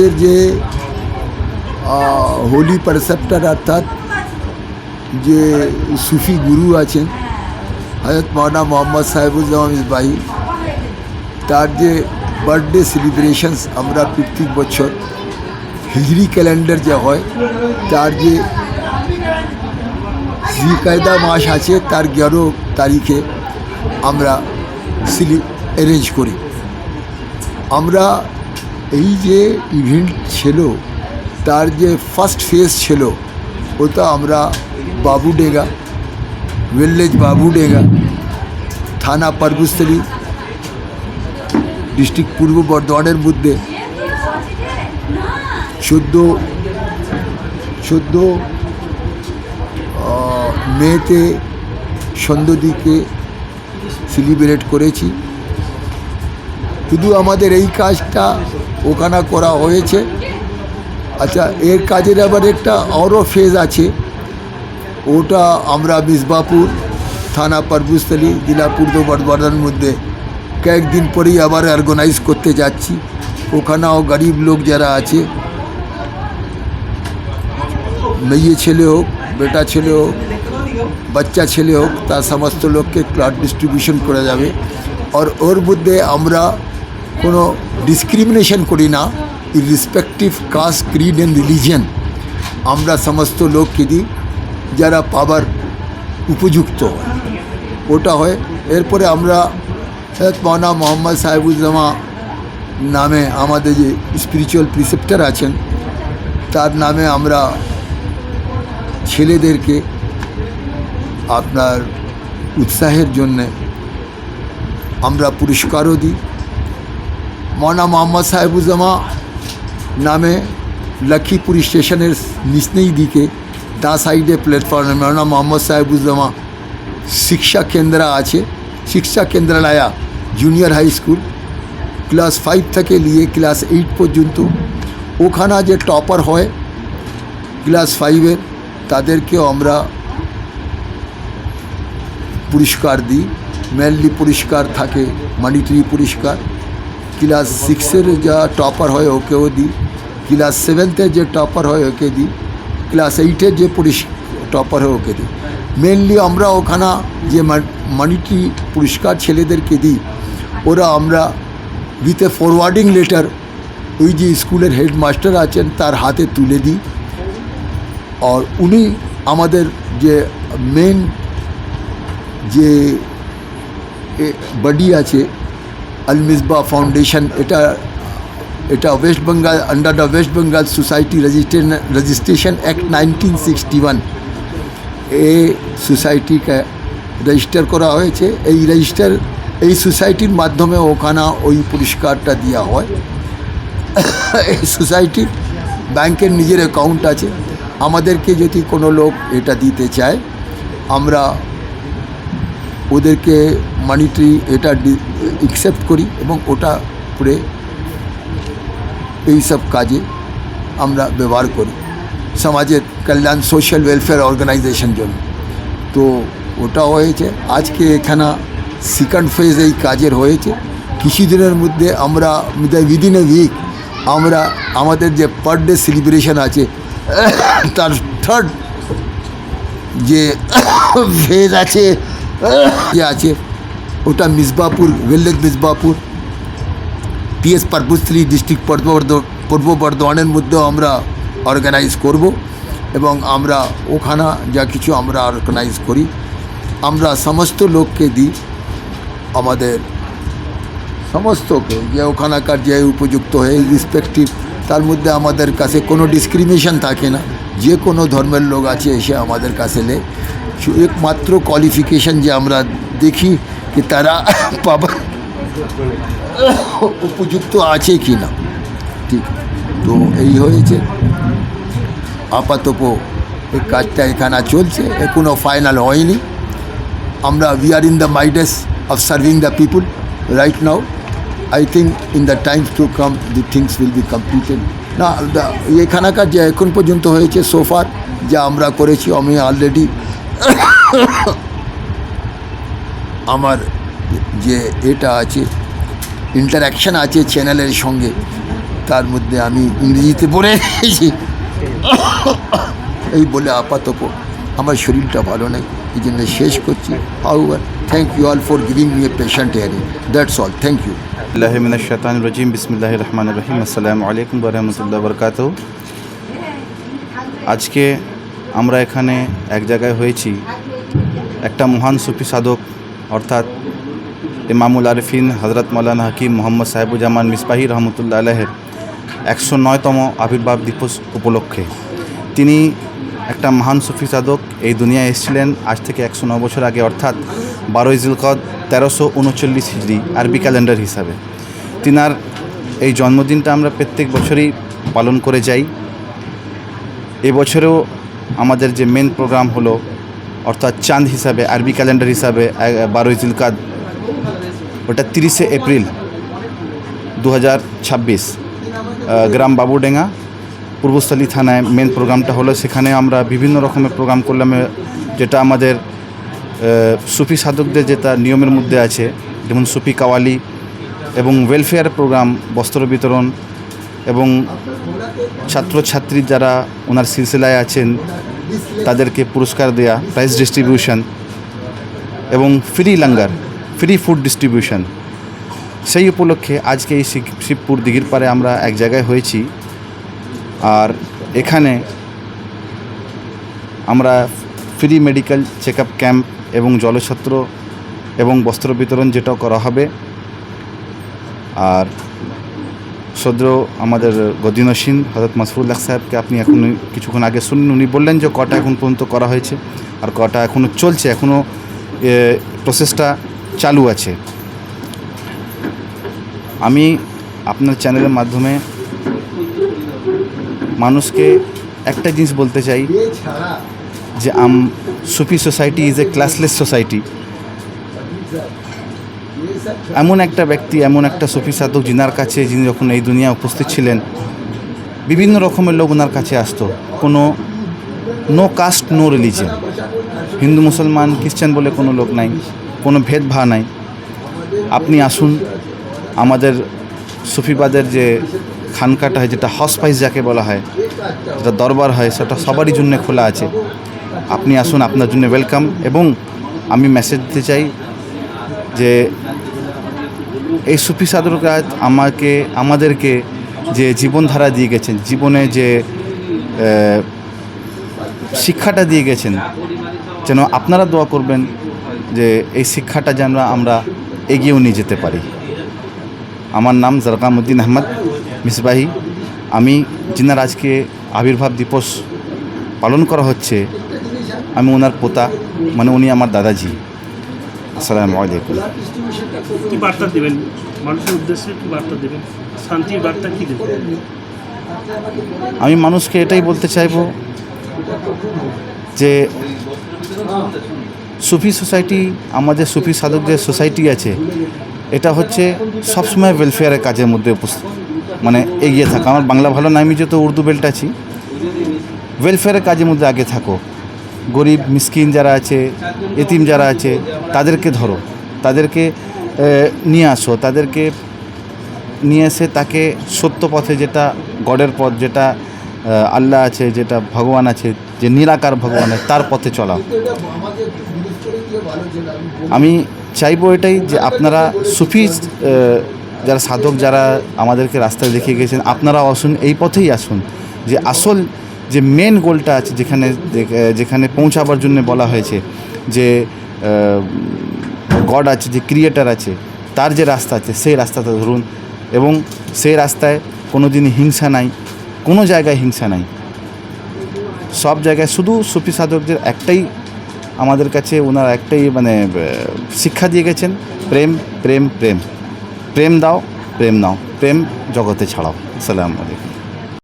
আমাদের যে হোলি পারসেপ্টার অর্থাৎ যে সুফি গুরু আছেন হযরত মাওলানা মোহাম্মদ সাহেবুজ্জামান মিসবাহি, তার যে বার্থডে সেলিব্রেশনস আমরা প্রত্যেক বছর হিজরি ক্যালেন্ডার যে হয় তার যে জিলকায়দা মাস আছে তার 11 তারিখে আমরা অ্যারেঞ্জ করি। আমরা এই যে ইভেন্ট ছিল তার যে ফার্স্ট ফেজ ছিল ওটা আমরা বাবুডেগা, ভিলেজ বাবুডেগা, থানা পারবুস্থলী, ডিস্ট্রিক্ট পূর্ব বর্ধমানের মধ্যে 14 মেতে সন্ধ্যা সেলিব্রেট করেছি। শুধু আমাদের এই কাজটা ওখানে করা হয়েছে। আচ্ছা, এর কাজের আবার একটা আরও ফেজ আছে, ওটা আমরা মিসবাপুর, থানা পারবুস্থলী, জেলা পূর্ব বর্ধমানের মধ্যে কয়েকদিন পরেই আবার অর্গানাইজ করতে যাচ্ছি। ওখানেও গরিব লোক যারা আছে, মেয়ে ছেলে হোক, বেটা ছেলে হোক, বাচ্চা ছেলে হোক, তার সমস্ত লোককে ক্লাস ডিস্ট্রিবিউশন করা যাবে। আর ওর মধ্যে আমরা কোনো ডিসক্রিমিনেশন করি না, irrespective caste, creed and religion আমরা সমস্ত লোককে দিই যারা পাবার উপযুক্ত হয়, ওটা হয়। এরপরে আমরা হযরত মাওলানা মোহাম্মদ সাহেবুজ্জামান নামে আমাদের যে স্পিরিচুয়াল প্রিসেপ্টার আছেন তার নামে আমরা ছেলেদেরকে আপনার উৎসাহের জন্যে আমরা পুরস্কারও দিই। মাওলানা মোহাম্মদ সাহেবুজ্জামান নামে লক্ষ্মীপুর স্টেশনের নিচনেই দিকে ডাঁ সাইডে প্ল্যাটফর্মে মাওলানা মোহাম্মদ সাহেবুজ্জামান শিক্ষা কেন্দ্র আছে, শিক্ষা কেন্দ্রালয়া জুনিয়র হাই স্কুল, ক্লাস 5 থেকে নিয়ে ক্লাস 8 পর্যন্ত। ওখানে যে টপার হয় ক্লাস 5-এর তাদেরকেও আমরা পুরস্কার দিই। মেনলি পুরস্কার থাকে মনিটারি পুরস্কার। ক্লাস 6-এর যা টপার হয় ওকেও দিই, ক্লাস 7-এর যে টপার হয় ওকে দিই, ক্লাস 8-এর যে টপার হয় ওকে দিই। মেনলি আমরা ওখানে যে মনিটারি পুরস্কার ছেলেদেরকে দিই, ওরা আমরা উইথ এ ফরওয়ার্ডিং লেটার ওই যে স্কুলের হেডমাস্টার আছেন তার হাতে তুলে দিই। আর উনি আমাদের যে মেন যে বডি আছে আল মিসবাহ ফাউন্ডেশন, এটা West Bengal under the West Bengal society registration act 1961 এই সোসাইটিকে রেজিস্টার করা হয়েছে। এই সোসাইটির মাধ্যমে ওখানে ওই পুরস্কারটা দেওয়া হয়। এই সোসাইটির ব্যাংকের নিজের অ্যাকাউন্ট আছে। আমাদেরকে যদি কোনো লোক এটা দিতে চায় আমরা ওদেরকে মনিটারি এটা অ্যাকসেপ্ট করি এবং ওটা করে এইসব কাজে আমরা ব্যবহার করি সমাজের কল্যাণ, সোশ্যাল ওয়েলফেয়ার অর্গানাইজেশন জন্য। তো ওটা হয়েছে আজকে এখানে সেকেন্ড ফেজ এই কাজের হয়েছে। কিছুদিনের মধ্যে আমরা উইদিন এ উইক আমরা আমাদের যে পার ডে সেলিব্রেশন আছে তার থার্ড যে ফেজ আছে ওটা মিসবাপুর, ভিলেজ মিসবাপুর, PS পারবুস্থলী, ডিস্ট্রিক্ট পূর্ব বর্ধমানের মধ্যেও আমরা অর্গানাইজ করব এবং আমরা ওখানে যা কিছু আমরা অর্গানাইজ করি আমরা সমস্ত লোককে দিই, আমাদের সমস্তকে যে ওখানকার যে উপযুক্ত হয়ে রেসপেক্টিভ, তার মধ্যে আমাদের কাছে কোনো ডিসক্রিমিনেশন থাকে না। যে কোনো ধর্মের লোক আছে এসে আমাদের কাছে লে, একমাত্র কোয়ালিফিকেশন যে আমরা দেখি कि তারা পাবার উপযুক্ত আছে কি না। ঠিক, তো এই হয়েছে আপাতত এই কাজটা এখানে চলছে, এখনও ফাইনাল হয়নি। আমরা we are in the midst of serving the people right now. I think in the times to come the things will be completed. না এখানকার যে এখন পর্যন্ত হয়েছে সোফার যা আমরা করেছি, আমি অলরেডি আমার যে এটা আছে ইন্টারাকশান আছে চ্যানেলের সঙ্গে, তার মধ্যে আমি ইংরেজিতে পড়ে নিয়েছি। এই বলে আপাতত আমার শরীরটা ভালো নেই, এই জন্য শেষ করছি। However thank you all for giving me a patient hearing, that's all, thank you. বিসমিল্লাহি মিনাশ শাইতানির রাজিম, বিসমিল্লাহির রহমানির রহিম। আসসালামু আলাইকুম ওয়া রাহমাতুল্লাহি ওয়া বারাকাতুহু। আজকে আমরা এখানে এক জায়গায় হয়েছি, একটা মহান সুফি সাধক অর্থাৎ ইমামুল আরিফিন হযরত মাওলানা হাকিম মোহাম্মদ সাহেবুজ্জামান মিসবাহি রহমতুল্লাহ আলাইহির 109তম আবির্ভাব দিবস উপলক্ষে তিনি একটা মহান সুফি সাধক এই দুনিয়ায় এসেছিলেন আজ থেকে 109 বছর আগে, অর্থাৎ 12 জিলকদ 1339 হিজরি আরবি ক্যালেন্ডার হিসাবে। তিনার এই জন্মদিনটা আমরা প্রত্যেক বছরই পালন করে যাই। এবছরেও আমাদের যে মেন প্রোগ্রাম হলো, অর্থাৎ চাঁদ হিসাবে আরবি ক্যালেন্ডার হিসাবে 12 জিলকদ, ওটা 30 এপ্রিল 2026 গ্রাম বাবুডেঙ্গা পূর্বস্থলী থানায় মেন প্রোগ্রামটা হলো। সেখানে আমরা বিভিন্ন রকমের প্রোগ্রাম করলাম, যেটা আমাদের সুফি সাধকদের যেটা নিয়মের মধ্যে আছে, যেমন সুফি কাওয়ালি এবং ওয়েলফেয়ার প্রোগ্রাম, বস্ত্র বিতরণ এবং ছাত্রছাত্রী যারা ওনার সিলসিলায় আছেন তাদেরকে পুরস্কার দেয়া, প্রাইজ ডিস্ট্রিবিউশন এবং free Langer, free food distribution. সেই উপলক্ষে আজকে এই শিবপুর দিঘির পাড়ে আমরা এক জায়গায় হয়েছি। আর এখানে আমরা free medical check up camp এবং জলছত্র এবং বস্ত্র বিতরণ যেটাও করা হবে। আর সদ্য আমাদের গদিনসীন হযরত মাসরুল্লাহ সাহেবকে আপনি এখন কিছুক্ষণ আগে শুনুন, উনি বললেন যে কটা এখন পর্যন্ত করা হয়েছে আর কটা এখনও চলছে, এখনও প্রসেসটা চালু আছে। আমি আপনার চ্যানেলের মাধ্যমে মানুষকে একটা জিনিস বলতে চাই যে Sufi society is a classless society. এমন একটা ব্যক্তি, এমন একটা সুফি সাধক যিনার কাছে, যিনি যখন এই দুনিয়া উপস্থিত ছিলেন বিভিন্ন রকমের লোক ওনার কাছে আসতো, কোনো no caste no religion, Hindu মুসলমান খ্রিস্টান বলে কোনো লোক নাই, কোনো ভেদভাব নাই। আপনি আসুন, আমাদের সুফিবাদের যে খানকাটা হয়, যেটা হাউস পাইস যাকে বলা হয়, যেটা দরবার হয়, সেটা সবারই জন্য খোলা আছে। আপনি আসুন, আপনার জন্য ওয়েলকাম। এবং আমি মেসেজ দিতে চাই যে এই সুফি সাধকরা আমাদেরকে যে জীবনধারা দিয়ে গেছেন, জীবনে যে শিক্ষাটা দিয়ে গেছেন, যেন আপনারা দোয়া করবেন যে এই শিক্ষাটা যেন আমরা এগিয়েও নিয়ে যেতে পারি। আমার নাম জরকামউদ্দিন আহমদ মিসবাহি। আমি যিনার আজকে আবির্ভাব দিবস পালন করা হচ্ছে, আমি ওনার পোতা, মানে উনি আমার দাদাজি। আসসালামু আলাইকুম। কি বার্তা দেবেন মানুষের উদ্দেশ্যে? কি বার্তা দেবেন? শান্তির বার্তা কী দেবেন? আমি মানুষকে এটাই বলতে চাইব যে সুফি সোসাইটি, আমাদের সুফি সাধকদের সোসাইটি আছে, এটা হচ্ছে সবসময় ওয়েলফেয়ারের কাজের মধ্যে মানে এগিয়ে থাকা। আমার বাংলা ভালো না, আমি যেহেতু উর্দু বেল্ট আছি, ওয়েলফেয়ারের কাজের মধ্যে আগে থাকো। গরিব মিসকিন যারা আছে, এতিম যারা আছে, তাদেরকে ধরো, তাদেরকে নিয়ে আসো, তাদেরকে নিয়ে এসে তাকে সত্য পথে, যেটা গডের পথ, যেটা আল্লাহ আছে, যেটা ভগবান আছে, যে নিরাকার ভগবান আছে, তার পথে চলাও। আমি চাইবো এটাই যে আপনারা সুফি যারা সাধক, যারা আমাদেরকে রাস্তায় দেখিয়ে গেছেন, আপনারাও আসুন, এই পথেই আসুন। যে আসল যে মেন গোলটা আছে, যেখানে পৌঁছাবার জন্য বলা হয়েছে, যে গড আছে, যে ক্রিয়েটার আছে, তার যে রাস্তা আছে, সেই রাস্তাটা ধরুন। এবং সেই রাস্তায় কোনো দিনই হিংসা নাই, কোনো জায়গায় হিংসা নাই। সব জায়গায় শুধু সুফি সাধকদের একটাই, আমাদের কাছে ওনারা একটাই মানে শিক্ষা দিয়ে গেছেন, প্রেম প্রেম প্রেম, প্রেম দাও প্রেম নাও, প্রেম জগতে ছাড়াও। আসসালামু আলাইকুম।